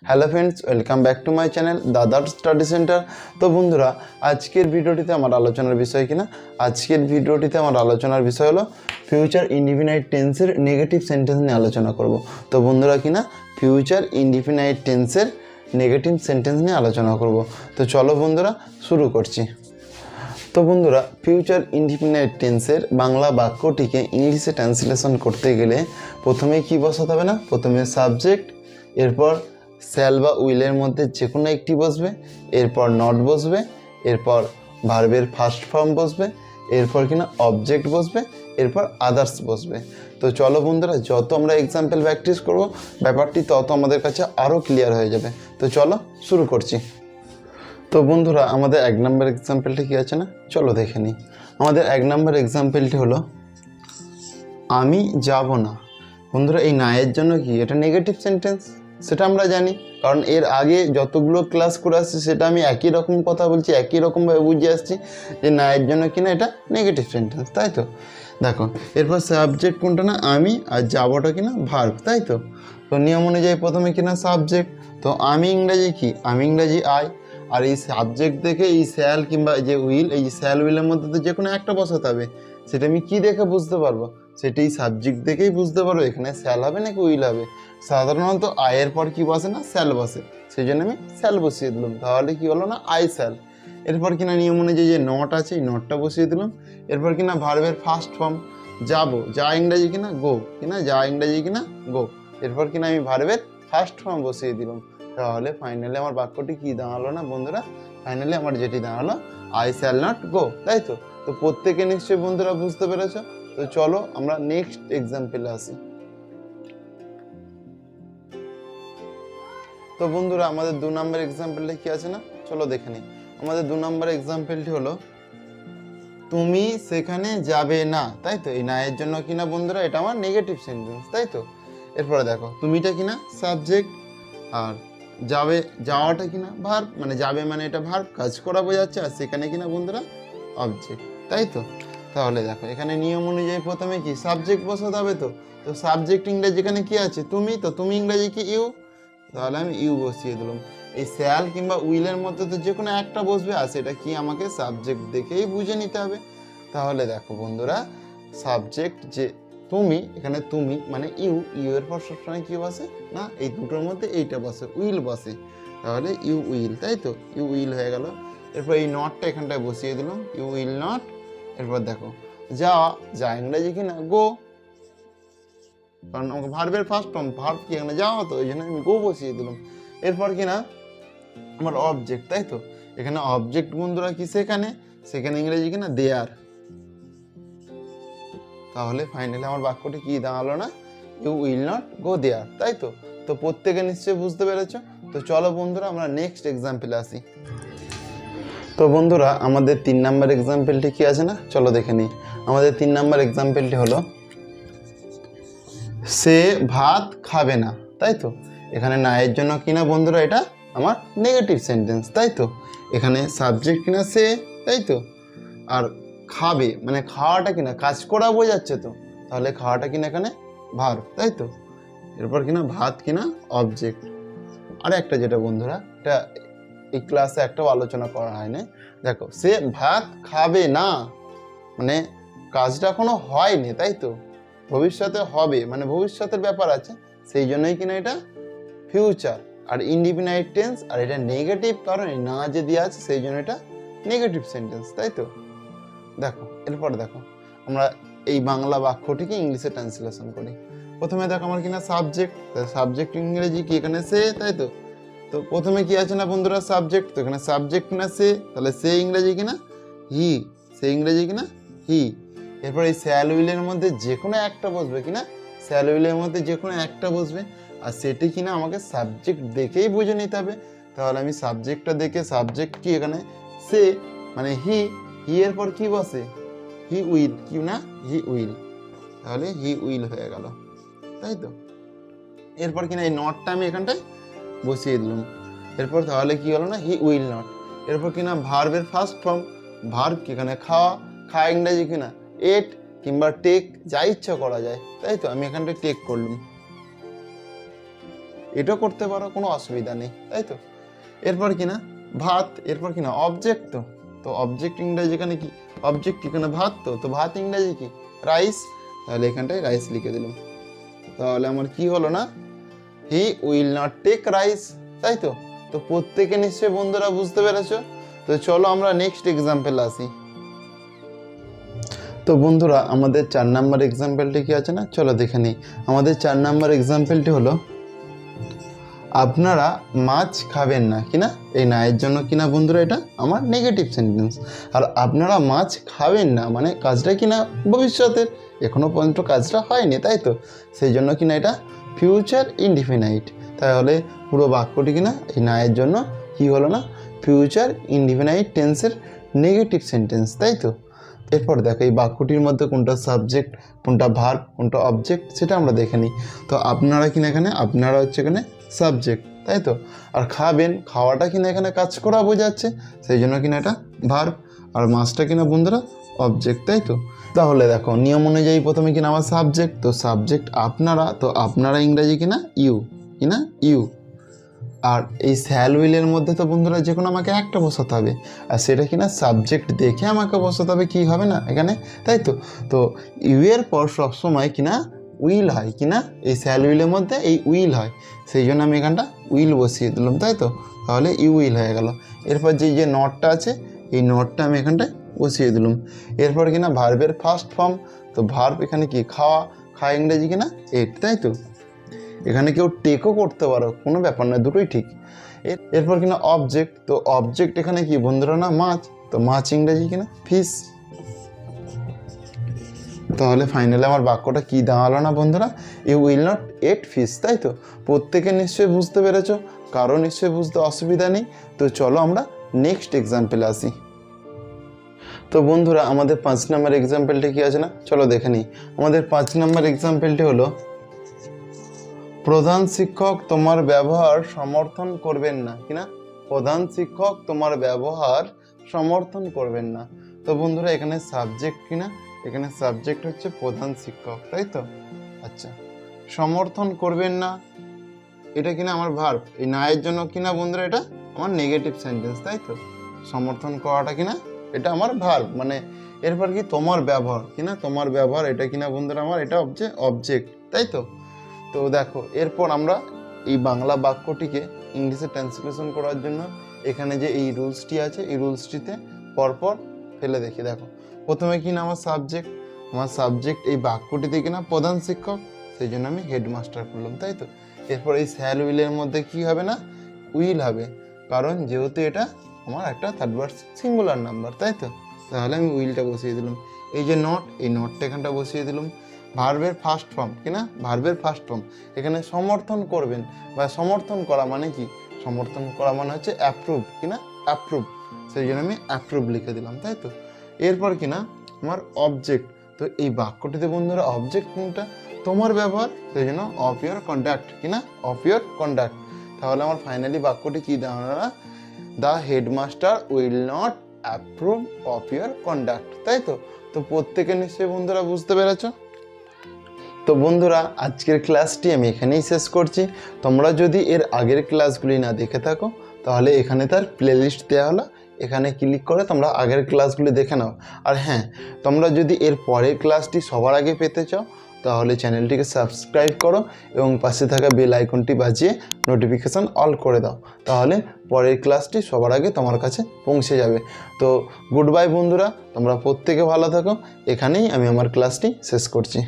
Hello friends, welcome back to my channel দাদার study centre. তো বন্ধুরা, আজকের ভিডিওটিতে আমার আলোচনার বিষয় হলো ফিউচার ইনডিফিনাইট টেন্সের নেগেটিভ সেন্টেন্স নিয়ে আলোচনা করব। তো বন্ধুরা ফিউচার ইনডিফিনাইট টেন্সের নেগেটিভ সেন্টেন্স নিয়ে আলোচনা করব। তো চলো বন্ধুরা, শুরু করছি। তো বন্ধুরা, ফিউচার ইনডিফিনাইট টেন্সের বাংলা বাক্যটিকে ইংলিশে ট্রান্সলেশন করতে গেলে প্রথমে কি বসাতে হবে না, প্রথমে সাবজেক্ট, এরপর শ্যাল বা উইলের মধ্যে যে কোনো একটি বসবে, এরপর নট বসবে, এরপর ভার্বের ফার্স্ট ফর্ম বসবে, এরপর অবজেক্ট বসবে, এরপর আদার্স বসবে। তো চলো বন্ধুরা, যত আমরা এক্সাম্পল প্র্যাকটিস করব ব্যাপারটি তত আমাদের কাছে আরও ক্লিয়ার হয়ে যাবে। তো চলো শুরু করছি। তো বন্ধুরা, আমাদের 1 নম্বর এক্সাম্পলটি কী আছে না, চলো দেখে নিই। আমাদের 1 নম্বর এক্সাম্পলটি হলো আমি যাব না। বন্ধুরা, এই না এর জন্য কি এটা নেগেটিভ সেন্টেন্স, সেটা আমরা জানি, কারণ এর আগে যতগুলো ক্লাস করে আসছি সেটা আমি একই রকম কথা বলছি, একই রকমভাবে বুঝিয়ে আসছি যে না এর জন্য এটা নেগেটিভ সেন্টেন্স, তাই তো। দেখো, এরপর সাবজেক্ট কোনটা না, আমি, আর যাবোটা ভার্ব, তাই তো। তো নিয়ম অনুযায়ী প্রথমে সাবজেক্ট। তো আমি ইংরাজি কি, আমি ইংরাজি আই, আর এই সাবজেক্ট দেখে এই শ্যাল কিংবা যে উইল, এই যে শ্যাল উইলের মধ্যে তো যে কোনো একটা বসাতে হবে। সেটা আমি কি দেখে বুঝতে পারবো, সেটাই সাবজেক্ট দেখেই বুঝতে পারবো এখানে শ্যাল হবে নাকি উইল হবে। সাধারণত আয়ের পর কি বসে না, শ্যাল বসে, সেই জন্য আমি শ্যাল বসিয়ে দিলাম। তাহলে কি হলো না, আই শ্যাল। এরপর নিয়ম অনুযায়ী যে নট আছে, এই নটটা বসিয়ে দিলাম। এরপর ভার্বের ফার্স্ট ফর্ম যাবো, যা ইংরাজি গো, যা ইংরাজি গো। এরপর আমি ভার্বের ফার্স্ট ফর্ম বসিয়ে দিলাম। তাহলে ফাইনালি আমার বাক্যটি কি দাঁড়ালো না বন্ধুরা, ফাইনালি আমার যেটি দাঁড়ালো আই শ্যাল নট গো, তাই তো। তো প্রত্যেকে নিশ্চয়ই বন্ধুরা বুঝতে পেরেছো। তো চলো আমরা নেক্সট এক্সাম্পলে আসি। তো বন্ধুরা, আমাদের 2 নম্বর এক্সাম্পলটা কি আছে না, চলো দেখে নিই। আমাদের 2 নম্বর এক্সাম্পলটি হলো তুমি সেখানে যাবে না, তাই তো। এই না এর জন্য বন্ধুরা এটা আমার নেগেটিভ সেন্টেন্স, তাই তো। এরপরে দেখো, তুমিটা সাবজেক্ট, আর যাবে, যাওয়াটা ভার্ব, মানে যাবে মানে এটা ভার্ব, কাজ করা বোঝাচ্ছে, আর সেখানে বন্ধুরা অবজেক্ট, তাই তো। তাহলে দেখো, এখানে নিয়ম অনুযায়ী প্রথমে সাবজেক্ট বসাতে হবে। তো তো সাবজেক্ট ইংরেজি এখানে কি আছে, তুমি, তো তুমি ইংরেজি ইউ, তাহলে আমি ইউ বসিয়ে দিলাম। এই শ্যাল কিংবা উইলের মধ্যে তো যে কোনো একটা বসবে, আর সেটা কি আমাকে সাবজেক্ট দেখেই বুঝে নিতে হবে। তাহলে দেখো বন্ধুরা, সাবজেক্ট যে তুমি, এখানে তুমি মানে ইউ, ইউ এর পর সবসময় কি বসে না, এই দুটোর মধ্যে এইটা বসে, উইল বসে। তাহলে ইউ উইল, তাই তো, ইউ উইল হয়ে গেল। এরপর এই নটটা এখানটায় বসিয়ে দিলাম, ইউ উইল নট। এরপর দেখো, যাওয়া, যা ইংরেজি গো, কারণ আমাকে ভার্বের ফার্স্ট ফর্ম, ভার্ব কি এখানে যাওয়া, তো ওই জন্য আমি গো বসিয়ে দিলাম। এরপর আমার অবজেক্ট, তাই তো। এখানে অবজেক্ট বন্ধুরা কি, সেখানে ইংরেজি দেয়ার। তাহলে ফাইনালি আমার বাক্যটি কি দাঁড়ালো না, ইউ উইল নট গো দেয়ার, তাই তো। তো প্রত্যেকে নিশ্চয়ই বুঝতে পেরেছো। তো চলো বন্ধুরা, আমরা নেক্সট এক্সাম্পলে আসি। তো বন্ধুরা, আমাদের 3 নম্বর এক্সাম্পলটি কি আছে না, চলো দেখে নিই। আমাদের 3 নম্বর এক্সাম্পলটি হলো সে ভাত খাবে না, তাই তো। এখানে না এর জন্য বন্ধুরা এটা আমার নেগেটিভ সেন্টেন্স, তাই তো। এখানে সাবজেক্ট সে, তাই তো, আর খাবে মানে খাওয়াটা কাজ করা বোঝাচ্ছে, তো তাহলে খাওয়াটা এখানে ভার্ব, তাই তো। এরপর ভাত অবজেক্ট। আর একটা যেটা বন্ধুরা, এটা এই ক্লাসে একটাও আলোচনা করা হয় না। দেখো, সে ভাত খাবে না মানে কাজটা এখনো হয়নি, তাই তো, ভবিষ্যতে হবে, মানে ভবিষ্যতের ব্যাপার আছে, সেই জন্যই এটা ফিউচার আর ইনডিফিনাইট টেন্স, আর এটা নেগেটিভ, কারণ না যে দেওয়া আছে সেই জন্য এটা নেগেটিভ সেন্টেন্স, তাই তো। দেখো, এরপর দেখো, আমরা এই বাংলা বাক্যটিকে ইংলিশে ট্রান্সলেশন করি। প্রথমে দেখো আমার সাবজেক্ট, সাবজেক্ট ইংরেজি কি এখানে সে, তাই তো। তো প্রথমে কি আছে না বন্ধুরা, সাবজেক্ট, তো এখানে সাবজেক্ট সে, তাহলে সে ইংরেজি হি, সে ইংরেজি হি। এরপর এই শ্যাল উইলের মধ্যে যে কোনো একটা বসবে শ্যাল উইলের মধ্যে যে কোনো একটা বসবে, আর সেটি আমাকে সাবজেক্ট দেখেই বুঝে নিতে হবে। তাহলে আমি সাবজেক্টটা দেখে, সাবজেক্ট কি এখানে সে মানে হি, হি এর পর কি বসে, হি উইল, হি উইল। তাহলে হি উইল হয়ে গেল, তাই তো। এরপর এই নটটা আমি এখানটায় বসিয়ে দিলাম। এরপর তাহলে কি হলো না, হি উইল নট। এরপর ভার্বের ফার্স্ট ফর্ম, ভার্ব এখানে খাওয়া, খাওয়া ইংরেজি এট কিংবা টেক, যা ইচ্ছা করা যায়, তাই তো। আমি এখানটায় টেক করলাম। এটাও করতে পারো, কোনো অসুবিধা নেই, তাই তো। এরপর কি না ভাত, এরপর কি না অবজেক্ট। তো অবজেক্ট ইংরেজি এখানে কি, অবজেক্ট এখানে ভাত, তো ভাত ইংরেজি কি রাইস, তাহলে এখানটায় রাইস লিখে দিলাম। তাহলে আমার কি হলো না, he will not take rice, তাই তো। তো প্রত্যেকে নিশ্চয়ই বন্ধুরা বুঝতে পেরেছো। তো চলো আমরা নেক্সট এক্সাম্পল আসি। তো বন্ধুরা আমাদের 4 নাম্বার এক্সাম্পলটি কি আছে না, চলো দেখে নিই। আমাদের 4 নাম্বার এক্সাম্পলটি হলো আপনারা মাছ খাবেন না, কিনা এই না এর জন্য কিনা বন্ধুরা এটা আমার নেগেটিভ সেন্টেন্স। আর আপনারা মাছ খাবেন না মানে কাজটা কিনা ভবিষ্যতের, এখনো পর্যন্ত কাজটা হয়নি, তাই তো। সেই জন্য কিনা এটা ফিউচার ইনডিফিনাইট। তাহলে পুরো বাক্যটি কিনা এই না এর জন্য কি হলো না, ফিউচার ইনডিফিনাইট টেন্সের নেগেটিভ সেন্টেন্স, তাই তো। এরপর দেখো এই বাক্যটির মধ্যে কোনটা সাবজেক্ট, কোনটা ভার্ব, কোনটা অবজেক্ট, সেটা আমরা দেখে নিই। তো আপনারা কিনা এখানে আপনারা হচ্ছে এখানে সাবজেক্ট, তাই তো। আর খাবেন, খাওয়াটা কিনা এখানে কাজ করা বোঝাচ্ছে, সেই জন্য কিনা এটা ভার্ব। আর মাছটা কিনা বন্ধুরা অবজেক্ট, তাই তো। তাহলে দেখো নিয়ম অনুযায়ী প্রথমে কিনা আমার সাবজেক্ট, তো সাবজেক্ট আপনারা, তো আপনারা ইংরাজি কিনা ইউ, কিনা ইউ। আর এই শ্যাল উইলের মধ্যে তো বন্ধুরা যে কোনো আমাকে একটা বসাতে হবে, আর সেটা কিনা সাবজেক্ট দেখে আমাকে বসাতে হবে, কী হবে না এখানে, তাই তো। তো ইউ এর পর সবসময় কিনা উইল হয়, কিনা এই শ্যাল উইলের মধ্যে এই উইল হয়, সেই জন্য আমি এখানটা উইল বসিয়ে দিলাম, তাই তো। তাহলে ইউ উইল হয়ে গেল। এরপর যে নটটা আছে এই নটটা আমি এখানটায় বসিয়ে দিলাম। এরপর কিনা ভার্বের ফার্স্ট ফর্ম, তো ভার্ব এখানে কি খাওয়া, খাওয়া ইংরেজি কিনা এট, তাই তো। এখানে কেউ টেকও করতে পারো, কোনো ব্যাপার নয়, দুটোই ঠিক। এরপর কিনা অবজেক্ট, তো অবজেক্ট এখানে কি বন্ধুরা না মাছ, তো মাছ ইংরেজি কিনা ফিশ। তাহলে ফাইনালি আমার বাক্যটা কি দাঁড়ালো না বন্ধুরা, you will not eat fish, তাই তো। প্রত্যেকে নিশ্চয়ই বুঝতে পেরেছো, কারো নিশ্চয়ই বুঝতে অসুবিধা নেই। তো চলো আমরা নেক্সট এক্সাম্পলে আসি। তো বন্ধুরা আমাদের 5 নাম্বার এক্সাম্পলটি কি আছে না, চলো দেখে নিই। আমাদের 5 নাম্বার এক্সাম্পলটি হলো প্রধান শিক্ষক তোমার ব্যবহার সমর্থন করবেন না, কিনা প্রধান শিক্ষক তোমার ব্যবহার সমর্থন করবেন না। তো বন্ধুরা এখানে সাবজেক্ট কিনা, এখানে সাবজেক্ট হচ্ছে প্রধান শিক্ষক, তাই তো। আচ্ছা, সমর্থন করবেন না এটা কিনা আমার ভার্ব, এই না এর জন্য কিনা বন্ধুরা এটা আমার নেগেটিভ সেন্টেন্স, তাই তো। সমর্থন করাটা কিনা এটা আমার ভার্ব, মানে এরপর কি তোমার ব্যবহার, কিনা তোমার ব্যবহার এটা কিনা বন্ধুরা আমার এটা অবজেক্ট, তাই তো। তো দেখো এরপর আমরা এই বাংলা বাক্যটিকে ইংলিশে ট্রান্সলেশন করার জন্য এখানে যে এই রুলসটি আছে এই রুলসটিতে পরপর ফেলে দেখি। দেখো প্রথমে কিনা আমার সাবজেক্ট এই বাক্যটিতে কিনা প্রধান শিক্ষক, সেই জন্য আমি হেডমাস্টার করলাম, তাই তো। এরপর এই শ্যাল উইলের মধ্যে কি হবে না, উইল হবে, কারণ যেহেতু এটা আমার একটা থার্ড পারসন সিঙ্গুলার নাম্বার, তাই তো। তাহলে আমি উইলটা বসিয়ে দিলাম। এই যে নট, এই নটটা এখানটা বসিয়ে দিলাম। ভার্বের ফার্স্ট ফর্ম, কিনা ভার্বের ফার্স্ট ফর্ম এখানে সমর্থন করবেন বা সমর্থন করা মানে কি, সমর্থন করা মানে হচ্ছে অ্যাপ্রুভ, কিনা অ্যাপ্রুভ, সেই জন্য আমি অ্যাপ্রুভ লিখে দিলাম, তাই তো। এরপর কিনা আমার অবজেক্ট, তো এই বাক্যটিতে বন্ধুরা অবজেক্ট কোনটা, তোমার ব্যবহার, সেই জন্য অফ ইয়োর কন্ডাক্ট, কিনা অফ ইয়োর কন্ডাক্ট। তাহলে আমার ফাইনালি বাক্যটি কি দাঁড়ানো, the headmaster will not approve of your conduct, তাই তো। তো প্রত্যেকে নিশ্চয়ই বন্ধুরা বুঝতে পেরেছ। তো বন্ধুরা আজকের ক্লাসটি আমি এখানেই শেষ করছি। তোমরা যদি এর আগের ক্লাসগুলি না দেখে থাকো তাহলে এখানে তার প্লেলিস্ট দেওয়া হলো, এখানে ক্লিক করে তোমরা আগের ক্লাসগুলি দেখে নাও। আর হ্যাঁ, তোমরা যদি এর পরের ক্লাসটি সবার আগে পেতে চাও তাহলে চ্যানেলটিকে সাবস্ক্রাইব করো এবং পাশে থাকা বেল আইকনটি বাজিয়ে নোটিফিকেশান অল করে দাও, তাহলে পরের ক্লাসটি সবার আগে তোমার কাছে পৌঁছে যাবে। তো গুড বাই বন্ধুরা, তোমরা প্রত্যেকে ভালো থাকো। এখানেই আমি আমার ক্লাসটি শেষ করছি।